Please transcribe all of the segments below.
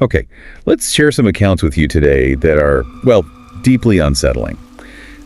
Okay, let's share some accounts with you today that are, well, deeply unsettling.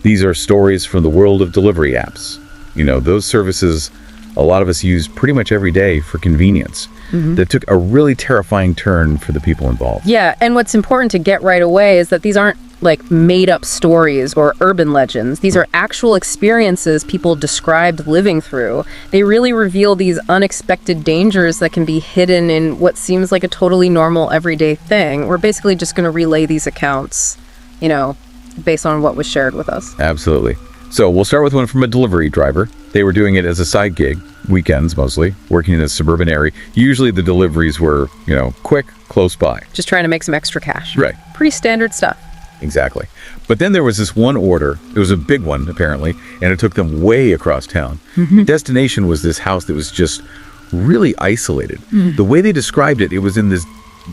These are stories from the world of delivery apps. You know, those services a lot of us use pretty much every day for convenience. That took a really terrifying turn for the people involved. Yeah, and what's important to get right away is that these aren't like made-up stories or urban legends. These are actual experiences people described living through. They really reveal these unexpected dangers that can be hidden in what seems like a totally normal everyday thing. We're basically just going to relay these accounts, based on what was shared with us. Absolutely. So we'll start with one from a delivery driver. They were doing it as a side gig, weekends mostly, working in a suburban area. Usually the deliveries were, quick, close by. Just trying to make some extra cash. Right. Pretty standard stuff. Exactly. But then there was this one order. It was a big one, apparently, and it took them way across town. The destination was this house that was just really isolated. The way they described it, it was in this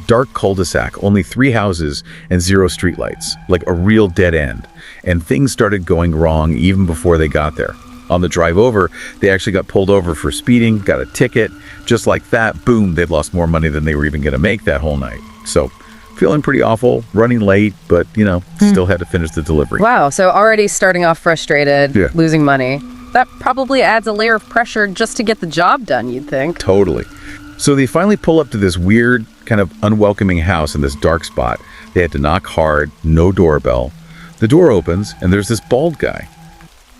dark cul-de-sac, only 3 houses and 0 streetlights, like a real dead end. And things started going wrong even before they got there. On the drive over, they actually got pulled over for speeding, got a ticket. Just like that, boom, they'd lost more money than they were even going to make that whole night. So, feeling pretty awful, running late, but, still had to finish the delivery. Wow, so already starting off frustrated, Yeah. losing money. That probably adds a layer of pressure just to get the job done, you'd think. Totally. So they finally pull up to this weird, kind of unwelcoming house in this dark spot. They had to knock hard, no doorbell. The door opens, and there's this bald guy.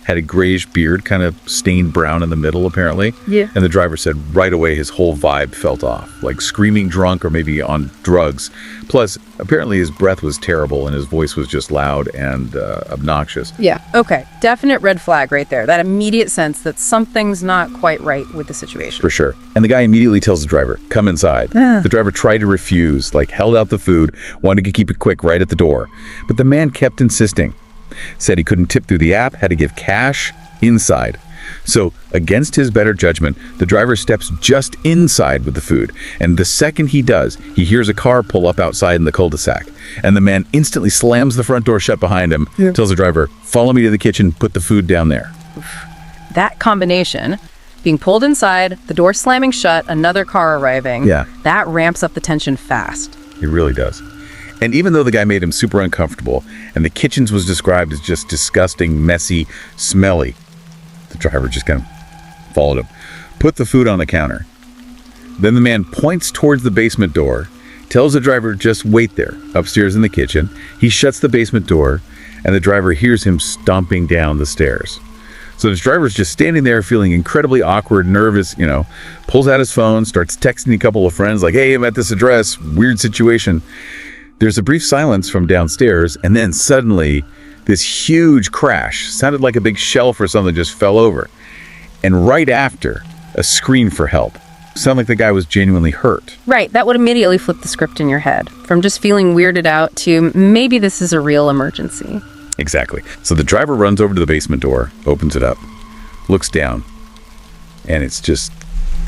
Had a grayish beard, kind of stained brown in the middle, apparently. Yeah. And the driver said right away his whole vibe felt off, like screaming drunk or maybe on drugs. Plus, apparently his breath was terrible and his voice was just loud and obnoxious. Yeah, okay. Definite red flag right there. That immediate sense that something's not quite right with the situation. For sure. And the guy immediately tells the driver, come inside. The driver tried to refuse, held out the food, wanted to keep it quick right at the door. But the man kept insisting. Said he couldn't tip through the app, had to give cash inside. So, against his better judgment, the driver steps just inside with the food. And the second he does, he hears a car pull up outside in the cul-de-sac. And the man instantly slams the front door shut behind him, tells the driver, follow me to the kitchen, put the food down there. That combination, being pulled inside, the door slamming shut, another car arriving, that ramps up the tension fast. It really does. And even though the guy made him super uncomfortable, and the kitchen was described as just disgusting, messy, smelly, the driver just kind of followed him. Put the food on the counter. Then the man points towards the basement door, tells the driver just wait there, upstairs in the kitchen. He shuts the basement door, and the driver hears him stomping down the stairs. So the driver's just standing there feeling incredibly awkward, nervous, pulls out his phone, starts texting a couple of friends like, hey, I'm at this address, weird situation. There's a brief silence from downstairs, and then suddenly, this huge crash. Sounded like a big shelf or something just fell over. And right after, a scream for help. Sounded like the guy was genuinely hurt. Right, that would immediately flip the script in your head. From just feeling weirded out to maybe this is a real emergency. Exactly. So the driver runs over to the basement door, opens it up, looks down, and it's just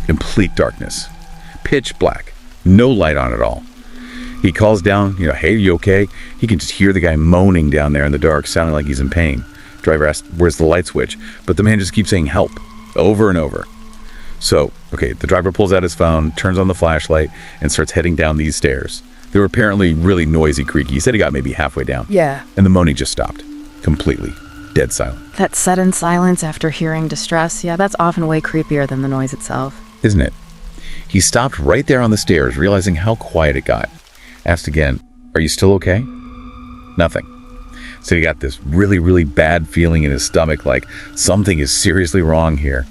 complete darkness. Pitch black. No light on at all. He calls down, hey, you okay? He can just hear the guy moaning down there in the dark, sounding like he's in pain. Driver asks, where's the light switch? But the man just keeps saying help, over and over. So, okay, the driver pulls out his phone, turns on the flashlight, and starts heading down these stairs. They were apparently really noisy, creaky. He said he got maybe halfway down. Yeah. And the moaning just stopped. Completely. Dead silent. That sudden silence after hearing distress, that's often way creepier than the noise itself. Isn't it? He stopped right there on the stairs, realizing how quiet it got. Asked again, are you still okay? Nothing. So he got this really, really bad feeling in his stomach, like something is seriously wrong here.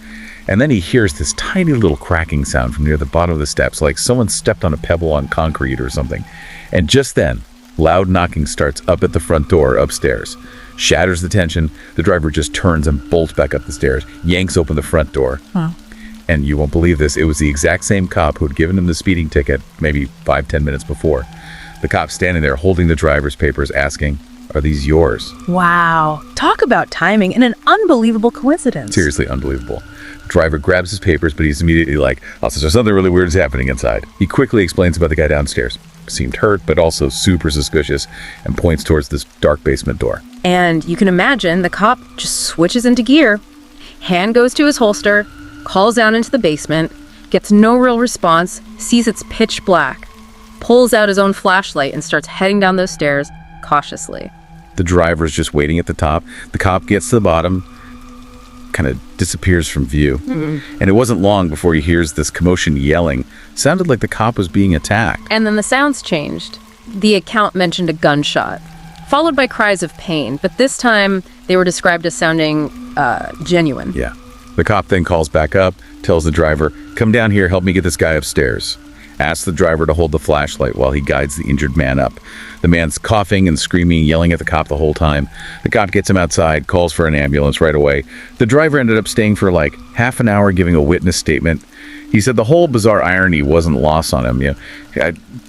And then he hears this tiny little cracking sound from near the bottom of the steps, like someone stepped on a pebble on concrete or something. And just then, loud knocking starts up at the front door upstairs. Shatters the tension. The driver just turns and bolts back up the stairs, yanks open the front door. Wow. And you won't believe this, it was the exact same cop who had given him the speeding ticket maybe 5-10 minutes before. The cop standing there holding the driver's papers asking, are these yours? Wow. Talk about timing and an unbelievable coincidence. Seriously unbelievable. Driver grabs his papers, but he's immediately like, oh, so something really weird is happening inside. He quickly explains about the guy downstairs. Seemed hurt, but also super suspicious, and points towards this dark basement door. And you can imagine the cop just switches into gear. Hand goes to his holster, calls down into the basement, gets no real response, sees it's pitch black. pulls out his own flashlight and starts heading down those stairs cautiously. The driver's just waiting at the top. The cop gets to the bottom, kind of disappears from view. And it wasn't long before he hears this commotion yelling. Sounded like the cop was being attacked. And then the sounds changed. The account mentioned a gunshot, followed by cries of pain, but this time they were described as sounding genuine. Yeah. The cop then calls back up, tells the driver, "Come down here, help me get this guy upstairs." Asks the driver to hold the flashlight while he guides the injured man up. The man's coughing and screaming, yelling at the cop the whole time. The cop gets him outside, calls for an ambulance right away. The driver ended up staying for like half an hour giving a witness statement. He said the whole bizarre irony wasn't lost on him.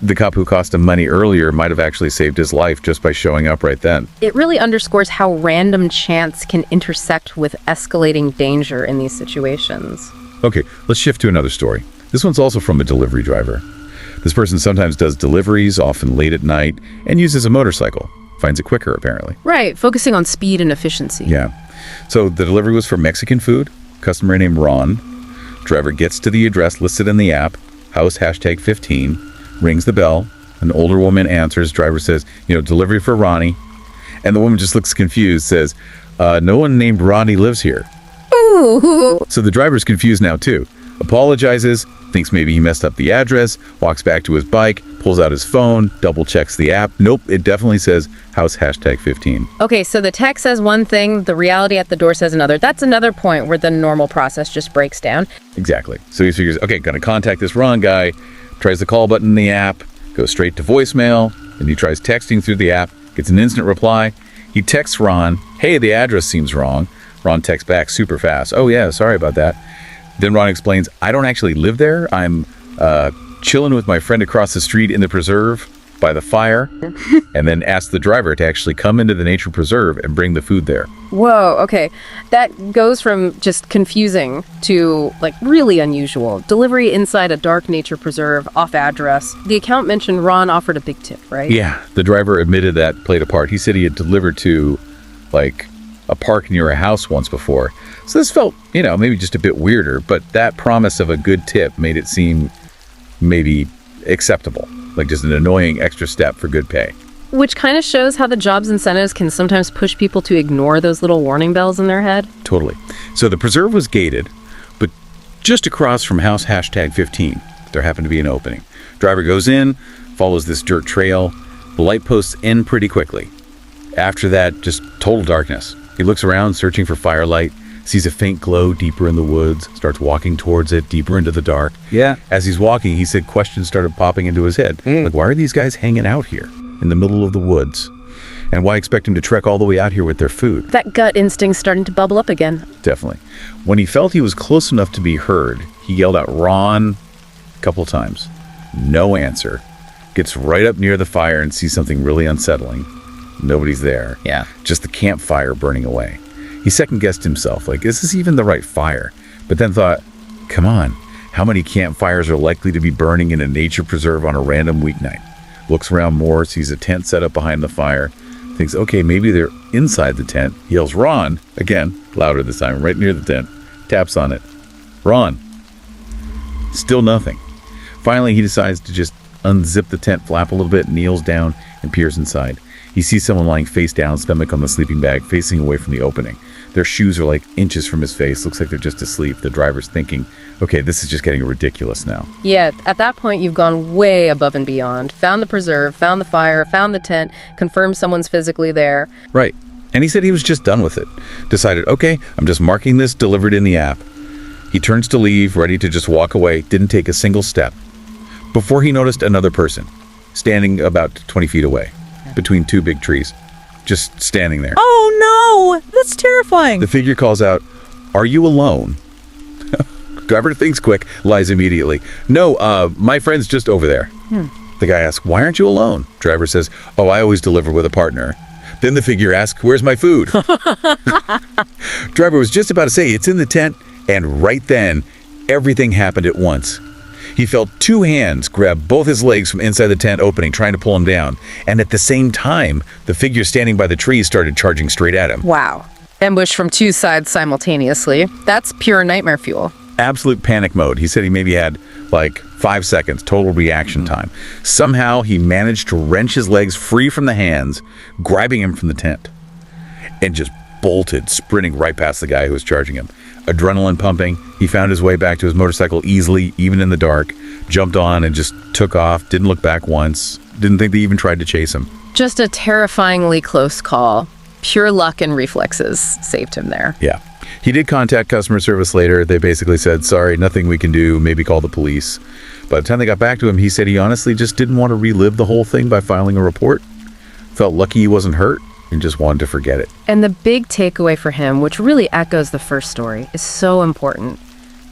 The cop who cost him money earlier might have actually saved his life just by showing up right then. It really underscores how random chance can intersect with escalating danger in these situations. Okay, let's shift to another story. This one's also from a delivery driver. This person sometimes does deliveries, often late at night, and uses a motorcycle. Finds it quicker, apparently. Right, focusing on speed and efficiency. Yeah. So the delivery was for Mexican food. Customer named Ron. Driver gets to the address listed in the app, house #15, rings the bell. An older woman answers. Driver says, delivery for Ronnie. And the woman just looks confused, says, no one named Ronnie lives here. Ooh. So the driver's confused now, too. Apologizes, thinks maybe he messed up the address, walks back to his bike, pulls out his phone, double checks the app. Nope, it definitely says house #15. Okay, so the text says one thing, the reality at the door says another. That's another point where the normal process just breaks down. Exactly. So he figures, okay, gonna contact this Ron guy, tries the call button in the app, goes straight to voicemail, and he tries texting through the app, gets an instant reply. He texts Ron, hey, the address seems wrong. Ron texts back super fast. Oh yeah, sorry about that. Then Ron explains, I don't actually live there. I'm chilling with my friend across the street in the preserve by the fire, and then asks the driver to actually come into the nature preserve and bring the food there. Whoa, okay. That goes from just confusing to, really unusual. Delivery inside a dark nature preserve, off address. The account mentioned Ron offered a big tip, right? Yeah, the driver admitted that played a part. He said he had delivered to, a park near a house once before. So this felt, maybe just a bit weirder, but that promise of a good tip made it seem maybe acceptable, like just an annoying extra step for good pay. Which kind of shows how the job's incentives can sometimes push people to ignore those little warning bells in their head. Totally. So the preserve was gated, but just across from house #15, there happened to be an opening. Driver goes in, follows this dirt trail. The light posts end pretty quickly. After that, just total darkness. He looks around, searching for firelight, sees a faint glow deeper in the woods, starts walking towards it, deeper into the dark. Yeah. As he's walking, he said questions started popping into his head. Why are these guys hanging out here in the middle of the woods? And why expect him to trek all the way out here with their food? That gut instinct's starting to bubble up again. Definitely. When he felt he was close enough to be heard, he yelled out, Ron, a couple times. No answer. Gets right up near the fire and sees something really unsettling. Nobody's there. Yeah. Just the campfire burning away. He second-guessed himself, is this even the right fire? But then thought, come on, how many campfires are likely to be burning in a nature preserve on a random weeknight? Looks around more, sees a tent set up behind the fire, thinks, okay, maybe they're inside the tent, yells, Ron, again, louder this time, right near the tent, taps on it. Ron. Still nothing. Finally, he decides to just unzip the tent flap a little bit, kneels down, and peers inside. He sees someone lying face down, stomach on the sleeping bag, facing away from the opening. Their shoes are inches from his face. Looks like they're just asleep. The driver's thinking, okay, this is just getting ridiculous now. Yeah, at that point, you've gone way above and beyond. Found the preserve, found the fire, found the tent, confirmed someone's physically there. Right. And he said he was just done with it. Decided, okay, I'm just marking this delivered in the app. He turns to leave, ready to just walk away. Didn't take a single step. Before he noticed another person, standing about 20 feet away. Between two big trees, just standing there. Oh no, that's terrifying. The figure calls out, are you alone? Driver thinks quick, lies immediately. No, my friend's just over there. The guy asks, why aren't you alone? Driver says, oh, I always deliver with a partner. Then the figure asks, where's my food? Driver was just about to say, it's in the tent, and right then, everything happened at once. He felt two hands grab both his legs from inside the tent opening, trying to pull him down. And at the same time, the figure standing by the tree started charging straight at him. Wow. Ambushed from two sides simultaneously. That's pure nightmare fuel. absolute panic mode. He said he maybe had like 5 seconds total reaction time. Somehow he managed to wrench his legs free from the hands, grabbing him from the tent, and just bolted, sprinting right past the guy who was charging him. Adrenaline pumping, he found his way back to his motorcycle easily, even in the dark, jumped on and just took off, didn't look back once, didn't think they even tried to chase him. Just a terrifyingly close call. Pure luck and reflexes saved him there. Yeah. He did contact customer service later. They basically said, sorry, nothing we can do, maybe call the police. By the time they got back to him, he said he honestly just didn't want to relive the whole thing by filing a report. Felt lucky he wasn't hurt and just wanted to forget it. And the big takeaway for him, which really echoes the first story, is so important.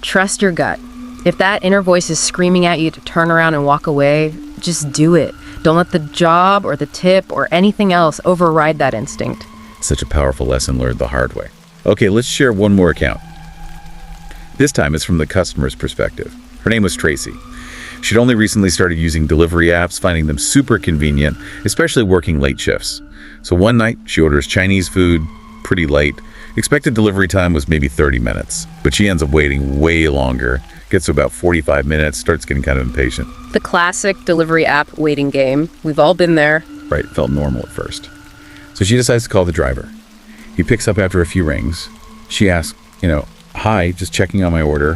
Trust your gut. If that inner voice is screaming at you to turn around and walk away, just do it. Don't let the job or the tip or anything else override that instinct. Such a powerful lesson learned the hard way. Okay, let's share one more account. This time it's from the customer's perspective. Her name was Tracy. She'd only recently started using delivery apps, finding them super convenient, especially working late shifts. So one night, she orders Chinese food, pretty late. Expected delivery time was maybe 30 minutes, but she ends up waiting way longer. Gets to about 45 minutes, starts getting kind of impatient. The classic delivery app waiting game. We've all been there. Right, felt normal at first. So she decides to call the driver. He picks up after a few rings. She asks, hi, just checking on my order.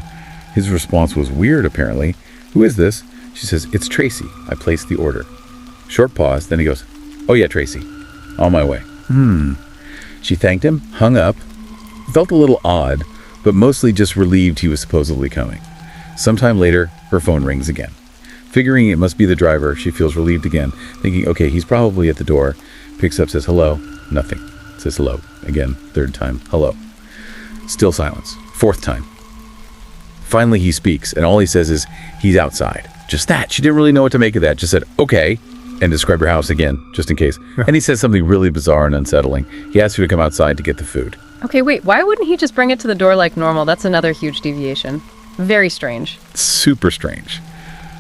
His response was weird, apparently. Who is this? She says, it's Tracy. I placed the order. Short pause, then he goes, oh yeah, Tracy. On my way. She thanked him, hung up. Felt a little odd, but mostly just relieved he was supposedly coming. Sometime later, her phone rings again. Figuring it must be the driver, she feels relieved again, thinking, okay, he's probably at the door. Picks up, says hello. Nothing. Says hello. Again, third time, hello. Still silence. Fourth time. Finally, he speaks, and all he says is, he's outside. Just that. She didn't really know what to make of that. Just said, okay, and described her house again, just in case. And he says something really bizarre and unsettling. He asks her to come outside to get the food. Okay, wait, why wouldn't he just bring it to the door like normal? That's another huge deviation. Very strange. Super strange.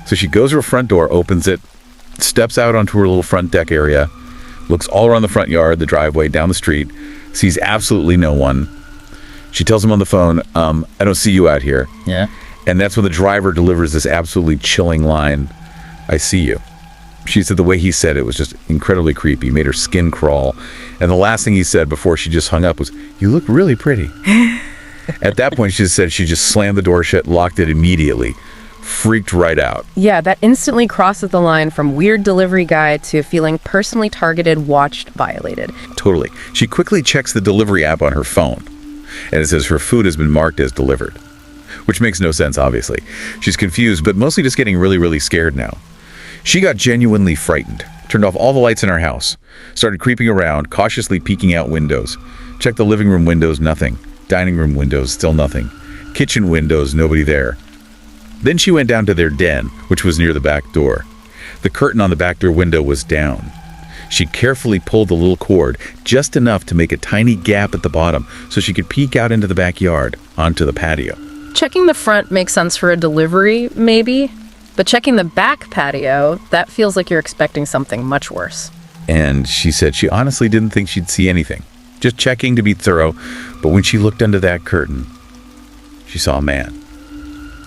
So she goes to her front door, opens it, steps out onto her little front deck area, looks all around the front yard, the driveway, down the street, sees absolutely no one. She tells him on the phone, I don't see you out here. Yeah. And that's when the driver delivers this absolutely chilling line, I see you. She said the way he said it was just incredibly creepy, made her skin crawl. And the last thing he said before she just hung up was, you look really pretty. At that point, she said she just slammed the door shut, locked it immediately, freaked right out. Yeah, that instantly crosses the line from weird delivery guy to feeling personally targeted, watched, violated. Totally. She quickly checks the delivery app on her phone, and it says her food has been marked as delivered, which makes no sense, obviously. She's confused, but mostly just getting really, really scared now. She got genuinely frightened, turned off all the lights in her house, started creeping around, cautiously peeking out windows. Checked the living room windows, nothing. Dining room windows, still nothing. Kitchen windows, nobody there. Then she went down to their den, which was near the back door. The curtain on the back door window was down. She carefully pulled the little cord, just enough to make a tiny gap at the bottom so she could peek out into the backyard, onto the patio. Checking the front makes sense for a delivery, maybe. But checking the back patio, that feels like you're expecting something much worse. And she said she honestly didn't think she'd see anything. Just checking to be thorough. But when she looked under that curtain, she saw a man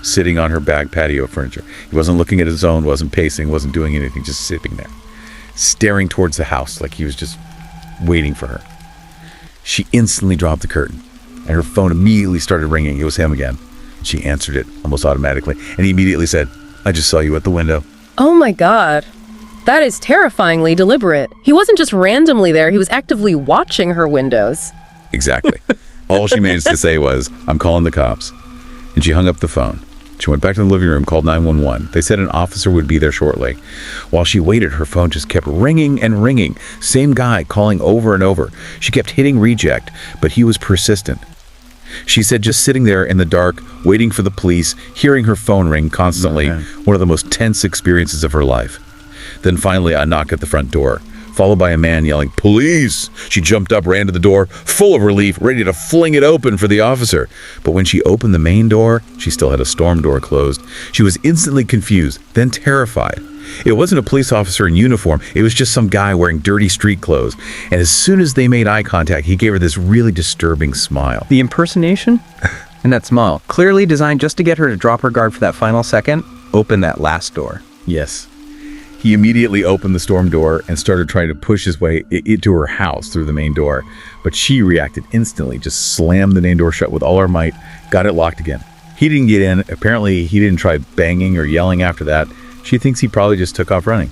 sitting on her back patio furniture. He wasn't looking at his own, wasn't pacing, wasn't doing anything, just sitting there, staring towards the house like he was just waiting for her. She instantly dropped the curtain, and her phone immediately started ringing. It was him again. She answered it almost automatically, and he immediately said, I just saw you at the window. Oh my God. That is terrifyingly deliberate. He wasn't just randomly there, he was actively watching her windows. Exactly. All she managed to say was, I'm calling the cops. And she hung up the phone. She went back to the living room, called 911. They said an officer would be there shortly. While she waited, her phone just kept ringing and ringing. Same guy calling over and over. She kept hitting reject, but he was persistent. She said just sitting there in the dark, waiting for the police, hearing her phone ring constantly, one of the most tense experiences of her life. Then finally, a knock at the front door, followed by a man yelling, police! She jumped up, ran to the door, full of relief, ready to fling it open for the officer. But when she opened the main door, she still had a storm door closed. She was instantly confused, then terrified. It wasn't a police officer in uniform, it was just some guy wearing dirty street clothes. And as soon as they made eye contact, he gave her this really disturbing smile. The impersonation? And that smile, clearly designed just to get her to drop her guard for that final second, open that last door. Yes. He immediately opened the storm door and started trying to push his way into her house through the main door. But she reacted instantly, just slammed the main door shut with all her might, got it locked again. He didn't get in. Apparently, he didn't try banging or yelling after that. She thinks he probably just took off running.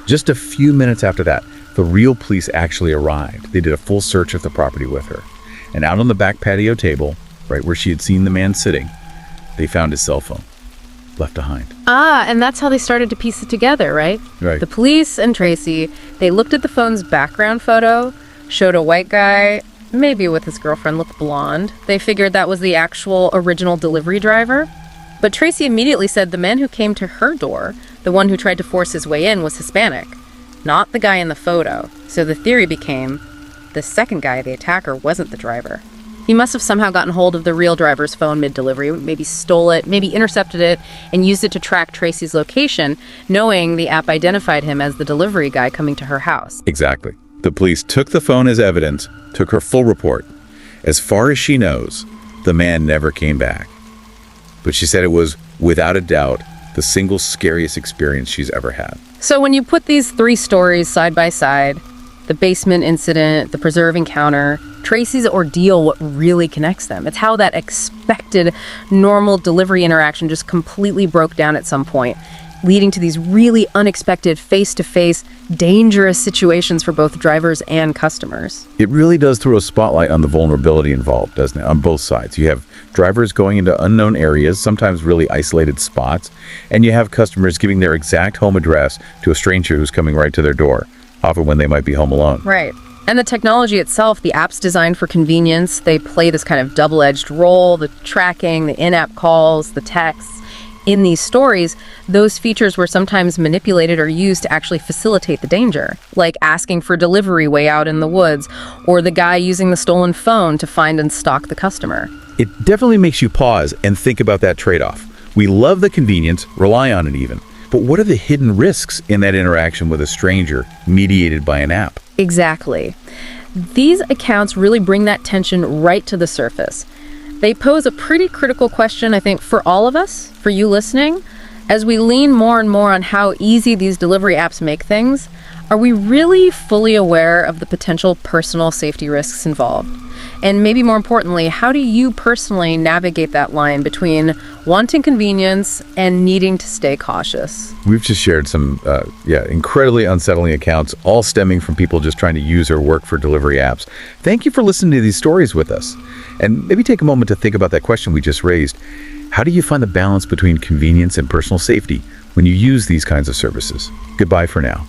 Just a few minutes after that, the real police actually arrived. They did a full search of the property with her. And out on the back patio table, right where she had seen the man sitting, they found his cell phone, left behind. And that's how they started to piece it together, right? Right. The police and Tracy, they looked at the phone's background photo, showed a white guy, maybe with his girlfriend, looked blonde. They figured that was the actual original delivery driver. But Tracy immediately said the man who came to her door, the one who tried to force his way in, was Hispanic, not the guy in the photo. So the theory became the second guy, the attacker, wasn't the driver. He must have somehow gotten hold of the real driver's phone mid-delivery, maybe stole it, maybe intercepted it, and used it to track Tracy's location, knowing the app identified him as the delivery guy coming to her house. Exactly. The police took the phone as evidence, took her full report. As far as she knows, the man never came back. But she said it was, without a doubt, the single scariest experience she's ever had. So when you put these three stories side by side, the basement incident, the preserve encounter, Tracy's ordeal, what really connects them? It's how that expected normal delivery interaction just completely broke down at some point, leading to these really unexpected face-to-face, dangerous situations for both drivers and customers. It really does throw a spotlight on the vulnerability involved, doesn't it? On both sides. You have drivers going into unknown areas, sometimes really isolated spots, and you have customers giving their exact home address to a stranger who's coming right to their door, often when they might be home alone. Right. And the technology itself, the app's designed for convenience. They play this kind of double-edged role, the tracking, the in-app calls, the texts. In these stories, those features were sometimes manipulated or used to actually facilitate the danger, like asking for delivery way out in the woods, or the guy using the stolen phone to find and stalk the customer. It definitely makes you pause and think about that trade-off. We love the convenience, rely on it even. But what are the hidden risks in that interaction with a stranger mediated by an app? Exactly. These accounts really bring that tension right to the surface. They pose a pretty critical question, I think, for all of us, for you listening. As we lean more and more on how easy these delivery apps make things, are we really fully aware of the potential personal safety risks involved? And maybe more importantly, how do you personally navigate that line between wanting convenience and needing to stay cautious? We've just shared some, incredibly unsettling accounts, all stemming from people just trying to use or work for delivery apps. Thank you for listening to these stories with us. And maybe take a moment to think about that question we just raised. How do you find the balance between convenience and personal safety when you use these kinds of services? Goodbye for now.